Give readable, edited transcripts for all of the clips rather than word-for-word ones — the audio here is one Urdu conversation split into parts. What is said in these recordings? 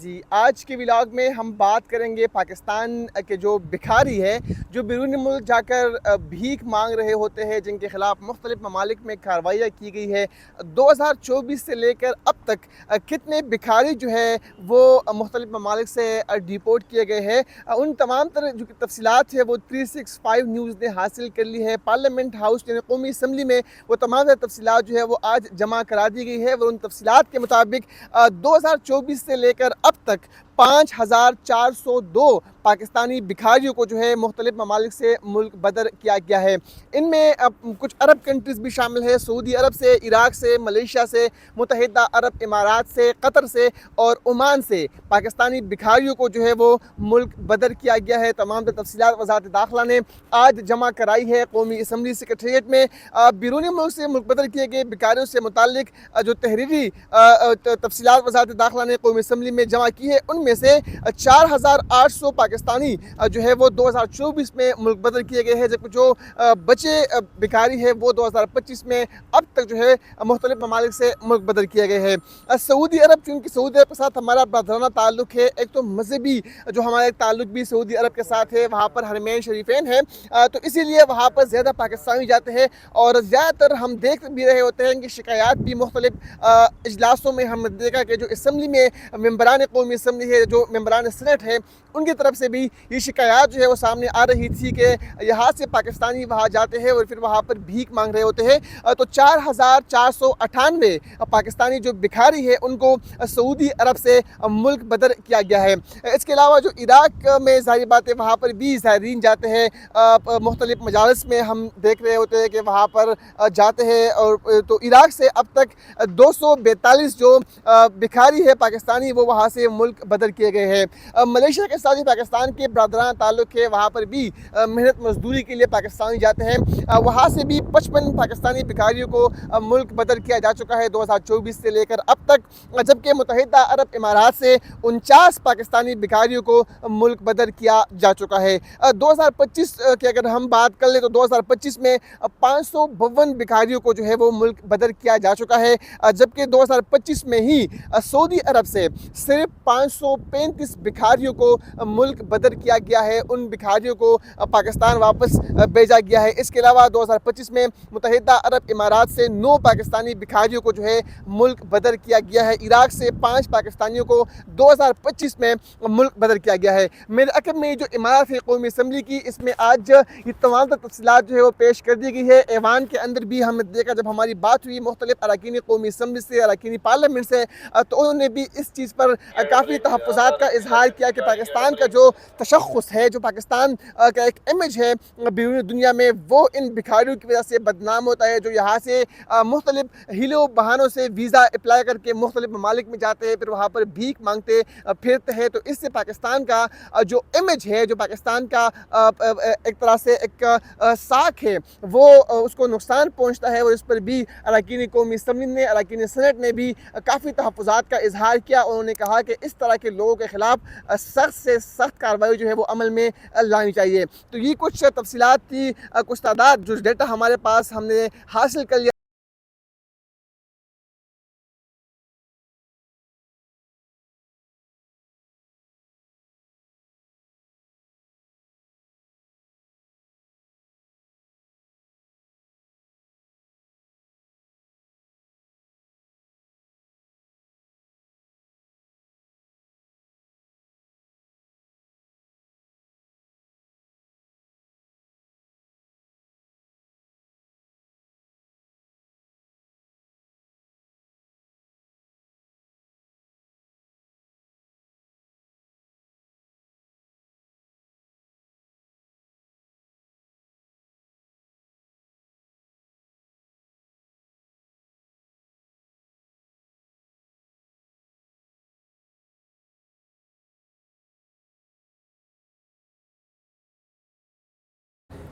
جی آج کے ولاگ میں ہم بات کریں گے پاکستان کے جو بھکاری ہے جو بیرون ملک جا کر بھیک مانگ رہے ہوتے ہیں، جن کے خلاف مختلف ممالک میں کارروائیاں کی گئی ہے۔ 2024 سے لے کر اب تک کتنے بھکاری جو ہے وہ مختلف ممالک سے ڈیپورٹ کیے گئے ہیں، ان تمام طرح جو تفصیلات ہے وہ 365 نیوز نے حاصل کر لی ہے۔ پارلیمنٹ ہاؤس یعنی قومی اسمبلی میں وہ تمام تفصیلات جو ہے وہ آج جمع کرا دی گئی ہے، اور ان تفصیلات کے مطابق 2024 سے لے کر اب تک 5402 پاکستانی بھکاریوں کو جو ہے مختلف ممالک سے ملک بدر کیا گیا ہے۔ ان میں کچھ عرب کنٹریز بھی شامل ہے، سعودی عرب سے، عراق سے، ملیشیا سے، متحدہ عرب امارات سے، قطر سے اور عمان سے پاکستانی بھکاریوں کو جو ہے وہ ملک بدر کیا گیا ہے۔ تمام تفصیلات وزارت داخلہ نے آج جمع کرائی ہے قومی اسمبلی سیکریٹریٹ میں۔ بیرونی ملک سے ملک بدر کیے گئے بھکاریوں سے متعلق جو تحریری تفصیلات وزارت داخلہ نے قومی اسمبلی میں جمع کی ہے، ان میں سے 4800 پاکستانی جو ہے وہ 2024 میں ملک بدر کیے گئے ہیں، جبکہ جو بچے بھکاری ہے وہ 2025 میں اب تک جو ہے مختلف ممالک سے ملک بدر کیے گئے ہیں۔ سعودی عرب، چونکہ سعودی عرب کے ساتھ ہمارا برادرانہ تعلق ہے، ایک تو مذہبی جو ہمارا تعلق بھی سعودی عرب کے ساتھ ہے، وہاں پر حرمین شریفین ہے، تو اسی لیے وہاں پر زیادہ پاکستانی جاتے ہیں، اور زیادہ تر ہم دیکھ بھی رہے ہوتے ہیں کہ شکایات بھی مختلف اجلاسوں میں ہم نے دیکھا کہ جو اسمبلی میں ممبران قومی اسمبلی ہے، جو ممبران سینٹ ہے، ان کی طرف سے بھی یہ شکایات جو ہے وہ سامنے آ رہی تھی کہ یہاں سے پاکستانی وہاں جاتے ہیں اور پھر وہاں پر بھیک مانگ رہے ہوتے ہیں۔ تو 4498 پاکستانی جو بھکاری ہے ان کو سعودی عرب سے ملک بدر کیا گیا ہے۔ اس کے علاوہ جو عراق میں ظاہری بات ہے وہاں پر بھی زائرین جاتے ہیں، مختلف مجالس میں ہم دیکھ رہے ہوتے ہیں کہ وہاں پر جاتے ہیں، اور تو عراق سے اب تک 242 جو بھکاری ہے پاکستانی وہ وہاں سے ملک بدر کیے گئے ہیں۔ ملیشیا کے ساتھ پاکستان کے برادرانہ تعلق ہے، وہاں پر بھی محنت مزدوری کے لیے پاکستانی جاتے ہیں، وہاں سے بھی 55 پاکستانی بھکاریوں کو ملک بدر کیا جا چکا ہے 2024 سے لے کر اب تک، جبکہ متحدہ عرب امارات سے 49 پاکستانی بھکاریوں کو ملک بدر کیا جا چکا ہے۔ 2025 کی اگر ہم بات کر لیں تو 2025 میں 552 بھکاریوں کو جو ہے وہ ملک بدر کیا جا چکا ہے، جبکہ 2025 میں ہی سعودی عرب سے صرف 535 بھکاریوں کو ملک بدر کیا گیا ہے، ان بھکاریوں کو پاکستان واپس بھیجا گیا ہے۔ اس کے علاوہ 2025 میں متحدہ عرب امارات سے 9 پاکستانی بھکاریوں کو جو ہے ملک بدر کیا گیا ہے، عراق سے 5 پاکستانیوں کو 2025 میں ملک بدر کیا گیا ہے۔ میرے عقب میں جو عمارت ہے قومی اسمبلی کی، اس میں آج یہ تمام تفصیلات جو ہے وہ پیش کر دی گئی ہے۔ ایوان کے اندر بھی ہم نے دیکھا جب ہماری بات ہوئی مختلف اراکین قومی اسمبلی سے، اراکین پارلیمنٹ سے، تو انہوں نے بھی اس چیز پر کافی تحفظات کا اظہار کیا کہ پاکستان کا جو تشخص ہے، جو پاکستان کا ایک امیج ہے بیرون دنیا میں، وہ ان بھکاریوں کی وجہ سے بدنام ہوتا ہے، جو یہاں سے مختلف ہیلوں بہانوں سے ویزا اپلائی کر کے مختلف ممالک میں جاتے ہیں، پھر وہاں پر بھیک مانگتے پھرتے ہیں۔ تو اس سے پاکستان کا جو امیج ہے، جو پاکستان کا ایک طرح سے ایک ساکھ ہے، وہ اس کو نقصان پہنچتا ہے، اور اس پر بھی اراکین قومی اسمبلی نے، اراکین سینٹ نے بھی کافی تحفظات کا اظہار کیا۔ انہوں نے کہا کہ اس طرح کے لوگوں کے خلاف سخت سے سخت کارروائی جو ہے وہ عمل میں لانی چاہیے۔ تو یہ کچھ تفصیلات تھی، کچھ تعداد جو ڈیٹا ہمارے پاس ہم نے حاصل کر لیا۔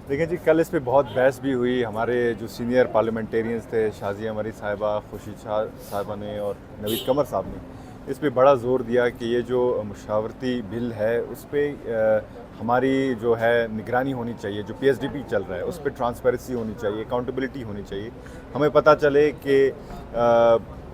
دیکھیں جی، کل اس پہ بہت بحث بھی ہوئی۔ ہمارے جو سینئر پارلیمنٹیرینز تھے، شازیہ مری صاحبہ، خورشید شاہ صاحبہ نے اور نوید قمر صاحب نے اس پہ بڑا زور دیا کہ یہ جو مشاورتی بل ہے اس پہ ہماری جو ہے نگرانی ہونی چاہیے، جو پی ایس ڈی پی چل رہا ہے اس پہ ٹرانسپیرنسی ہونی چاہیے، اکاؤنٹیبلٹی ہونی چاہیے۔ ہمیں پتہ چلے کہ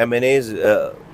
MNAs